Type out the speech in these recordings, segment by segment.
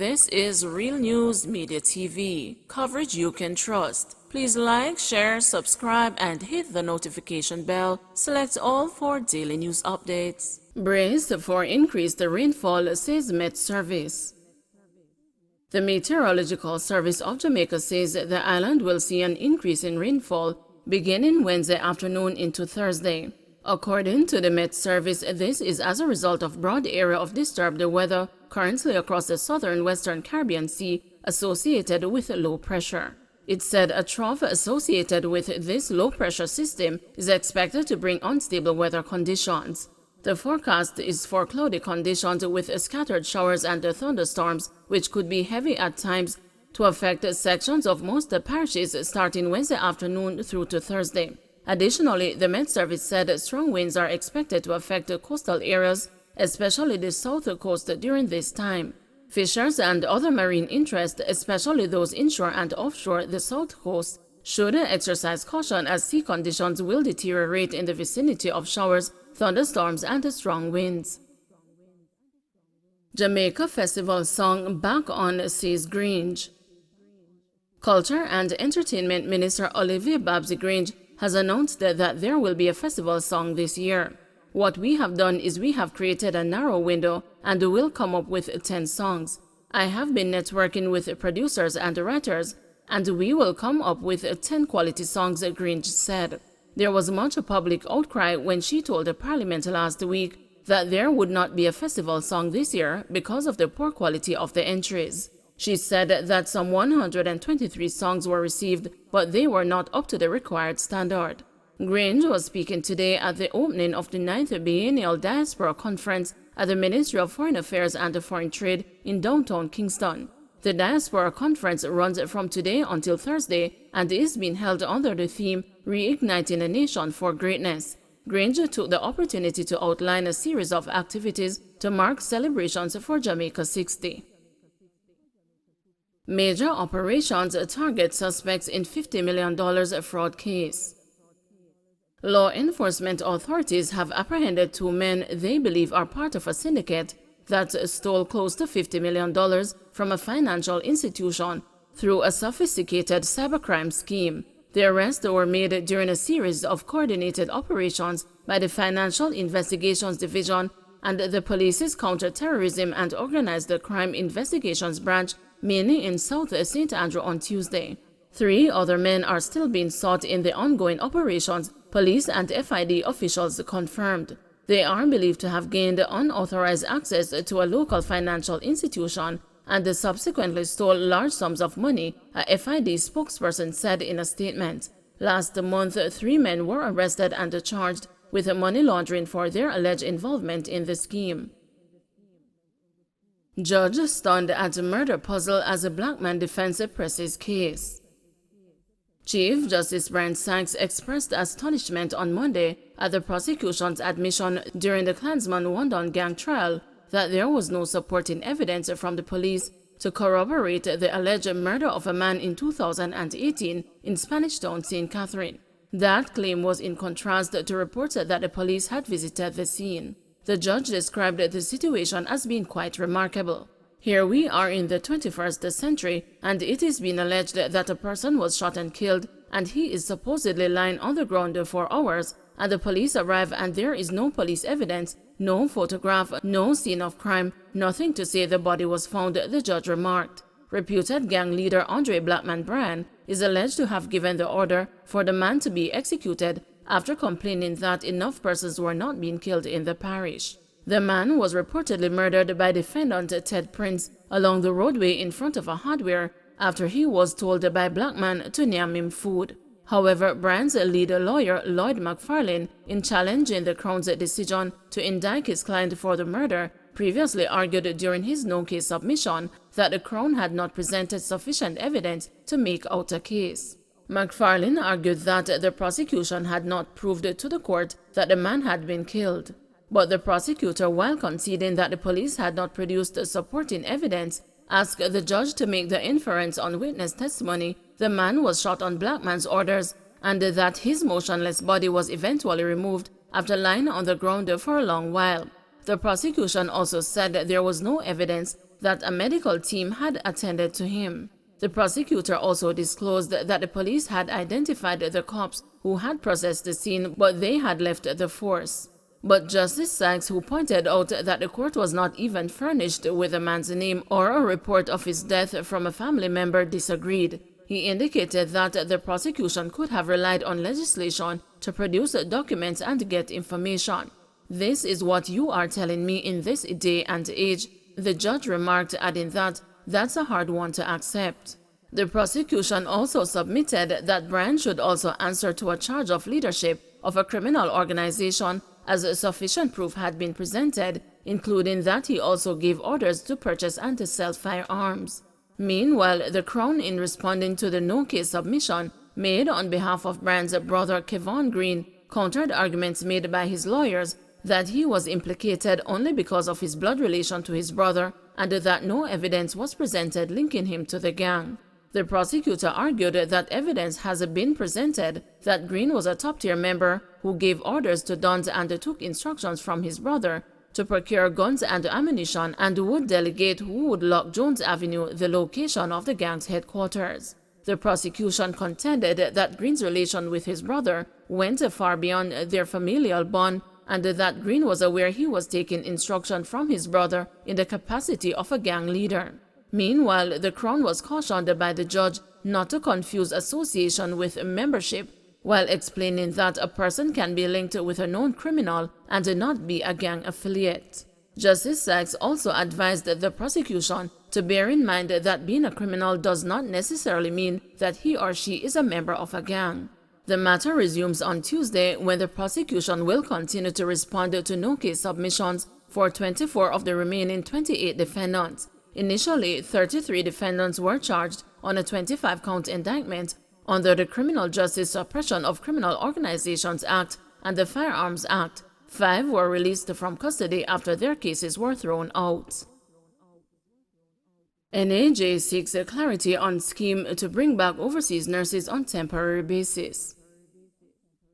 This is Real News Media TV, coverage you can trust. Please like, share, subscribe, and hit the notification bell. Select all for daily news updates. Brace for increased rainfall, says Met Service. The Meteorological Service of Jamaica says the island will see an increase in rainfall beginning Wednesday afternoon into Thursday. According to the Met Service, this is as a result of broad area of disturbed weather currently across the southern western Caribbean Sea associated with low pressure. It said a trough associated with this low-pressure system is expected to bring unstable weather conditions. The forecast is for cloudy conditions with scattered showers and thunderstorms, which could be heavy at times, to affect sections of most parishes starting Wednesday afternoon through to Thursday. Additionally, the Met Service said strong winds are expected to affect coastal areas, especially the south coast during this time. Fishers and other marine interests, especially those inshore and offshore the south coast, should exercise caution as sea conditions will deteriorate in the vicinity of showers, thunderstorms, and strong winds. Jamaica Festival song back on, says Grange. Culture and Entertainment Minister Olivia Babsy Grange has announced that there will be a festival song this year. What we have done is we have created a narrow window and will come up with 10 songs. I have been networking with producers and writers, and we will come up with 10 quality songs, Grange said. There was much public outcry when she told the Parliament last week that there would not be a festival song this year because of the poor quality of the entries. She said that some 123 songs were received, but they were not up to the required standard. Grange was speaking today at the opening of the 9th Biennial Diaspora Conference at the Ministry of Foreign Affairs and Foreign Trade in downtown Kingston. The Diaspora Conference runs from today until Thursday and is being held under the theme Reigniting a Nation for Greatness. Grange took the opportunity to outline a series of activities to mark celebrations for Jamaica 60. Major operations target suspects in $50 million fraud case. Law enforcement authorities have apprehended 2 men they believe are part of a syndicate that stole close to $50 million from a financial institution through a sophisticated cybercrime scheme. The arrests were made during a series of coordinated operations by the Financial Investigations Division and the police's Counter-Terrorism and Organized Crime Investigations Branch, mainly in South St. Andrew on Tuesday. 3 other men are still being sought in the ongoing operations, police and FID officials confirmed. They are believed to have gained unauthorized access to a local financial institution and subsequently stole large sums of money, a FID spokesperson said in a statement. Last month, 3 men were arrested and charged with money laundering for their alleged involvement in the scheme. Judge stunned at murder puzzle as a black man defends presses case. Chief Justice Brian Sykes expressed astonishment on Monday at the prosecution's admission during the Klansman Wandon gang trial that there was no supporting evidence from the police to corroborate the alleged murder of a man in 2018 in Spanish Town, St. Catherine. That claim was in contrast to reports that the police had visited the scene. The judge described the situation as being quite remarkable. Here we are in the 21st century, and it is being alleged that a person was shot and killed, and he is supposedly lying on the ground for hours, and the police arrive and there is no police evidence, no photograph, no scene of crime, nothing to say the body was found, the judge remarked. Reputed gang leader Andre Blackman Bryan is alleged to have given the order for the man to be executed after complaining that enough persons were not being killed in the parish. The man was reportedly murdered by defendant Ted Prince along the roadway in front of a hardware after he was told by Blackman to name him food. However, Bryan's lead lawyer Lloyd McFarlane, in challenging the Crown's decision to indict his client for the murder, previously argued during his no-case submission that the Crown had not presented sufficient evidence to make out a case. McFarlane argued that the prosecution had not proved to the court that the man had been killed. But the prosecutor, while conceding that the police had not produced supporting evidence, asked the judge to make the inference on witness testimony the man was shot on Blackman's orders and that his motionless body was eventually removed after lying on the ground for a long while. The prosecution also said that there was no evidence that a medical team had attended to him. The prosecutor also disclosed that the police had identified the cops who had processed the scene, but they had left the force. But Justice Sykes, who pointed out that the court was not even furnished with the man's name or a report of his death from a family member, disagreed. He indicated that the prosecution could have relied on legislation to produce documents and get information. "This is what you are telling me in this day and age," the judge remarked, adding that that's a hard one to accept. The prosecution also submitted that Bryan should also answer to a charge of leadership of a criminal organization, as sufficient proof had been presented, including that he also gave orders to purchase and to sell firearms. Meanwhile, the Crown, in responding to the no-case submission made on behalf of Bryan's brother Kevon Green, countered arguments made by his lawyers that he was implicated only because of his blood relation to his brother and that no evidence was presented linking him to the gang. The prosecutor argued that evidence has been presented that Green was a top-tier member who gave orders to Dons and took instructions from his brother to procure guns and ammunition and would delegate who would lock Jones Avenue, the location of the gang's headquarters. The prosecution contended that Green's relation with his brother went far beyond their familial bond and that Green was aware he was taking instruction from his brother in the capacity of a gang leader. Meanwhile, the Crown was cautioned by the judge not to confuse association with membership, while explaining that a person can be linked with a known criminal and not be a gang affiliate. Justice Sykes also advised the prosecution to bear in mind that being a criminal does not necessarily mean that he or she is a member of a gang. The matter resumes on Tuesday, when the prosecution will continue to respond to no-case submissions for 24 of the remaining 28 defendants. Initially, 33 defendants were charged on a 25-count indictment under the Criminal Justice Suppression of Criminal Organizations Act and the Firearms Act. 5 were released from custody after their cases were thrown out. NAJ seeks clarity on scheme to bring back overseas nurses on temporary basis.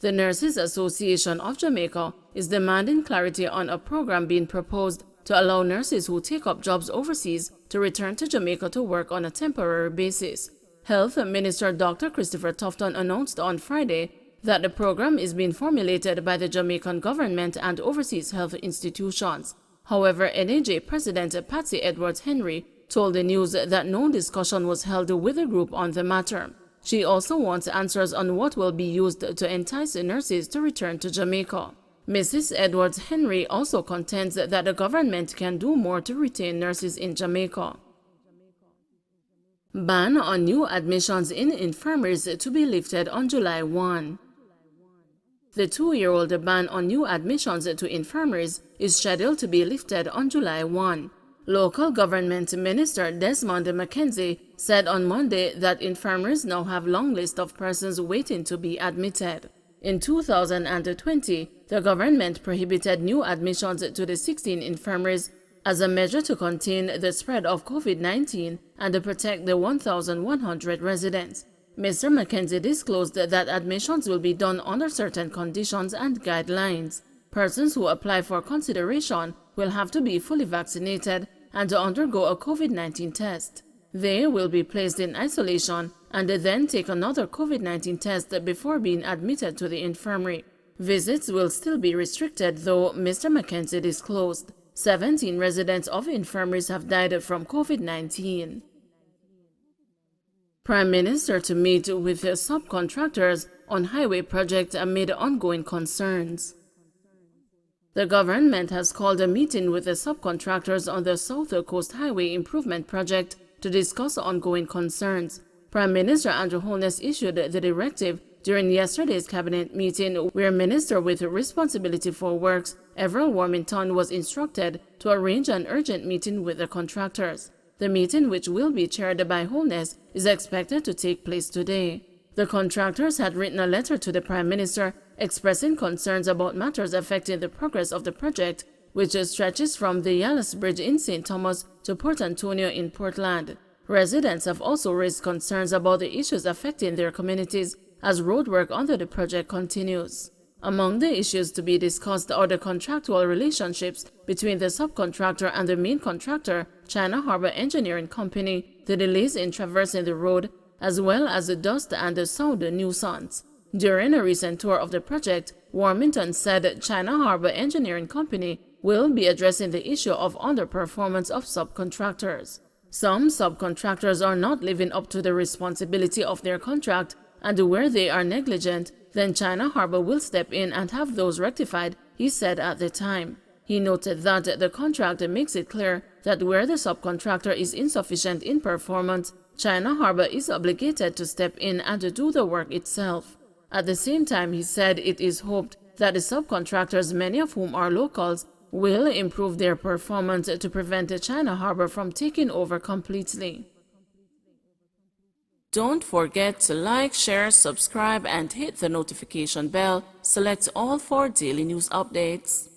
The Nurses Association of Jamaica is demanding clarity on a program being proposed to allow nurses who take up jobs overseas to return to Jamaica to work on a temporary basis. Health Minister Dr. Christopher Tufton announced on Friday that the program is being formulated by the Jamaican government and overseas health institutions. However, NAJ President Patsy Edwards Henry told the news that no discussion was held with the group on the matter. She also wants answers on what will be used to entice nurses to return to Jamaica. Mrs. Edwards Henry also contends that the government can do more to retain nurses in Jamaica. Ban on new admissions in infirmaries to be lifted on July 1. The 2-year-old ban on new admissions to infirmaries is scheduled to be lifted on July 1. Local Government Minister Desmond McKenzie said on Monday that infirmaries now have a long list of persons waiting to be admitted. In 2020, the government prohibited new admissions to the 16 infirmaries as a measure to contain the spread of COVID-19 and to protect the 1,100 residents. Mr. McKenzie disclosed that admissions will be done under certain conditions and guidelines. Persons who apply for consideration will have to be fully vaccinated and to undergo a COVID-19 test. They will be placed in isolation and then take another COVID-19 test before being admitted to the infirmary. Visits will still be restricted, though, Mr. McKenzie disclosed. 17 residents of infirmaries have died from COVID-19. Prime Minister to meet with subcontractors on highway project amid ongoing concerns. The government has called a meeting with the subcontractors on the South Coast Highway Improvement Project to discuss ongoing concerns. Prime Minister Andrew Holness issued the directive during yesterday's cabinet meeting, where Minister with responsibility for works, Everett Warmington, was instructed to arrange an urgent meeting with the contractors. The meeting, which will be chaired by Holness, is expected to take place today. The contractors had written a letter to the Prime Minister expressing concerns about matters affecting the progress of the project, which stretches from the Yallas Bridge in St. Thomas to Port Antonio in Portland. Residents have also raised concerns about the issues affecting their communities as roadwork under the project continues. Among the issues to be discussed are the contractual relationships between the subcontractor and the main contractor, China Harbor Engineering Company, the delays in traversing the road, as well as the dust and the sound nuisance. During a recent tour of the project, Warmington said China Harbor Engineering Company will be addressing the issue of underperformance of subcontractors. Some subcontractors are not living up to the responsibility of their contract, and where they are negligent, then China Harbor will step in and have those rectified, he said at the time. He noted that the contract makes it clear that where the subcontractor is insufficient in performance, China Harbor is obligated to step in and do the work itself. At the same time, he said it is hoped that the subcontractors, many of whom are locals, will improve their performance to prevent China Harbor from taking over completely. Don't forget to like, share, subscribe, and hit the notification bell. Select all for daily news updates.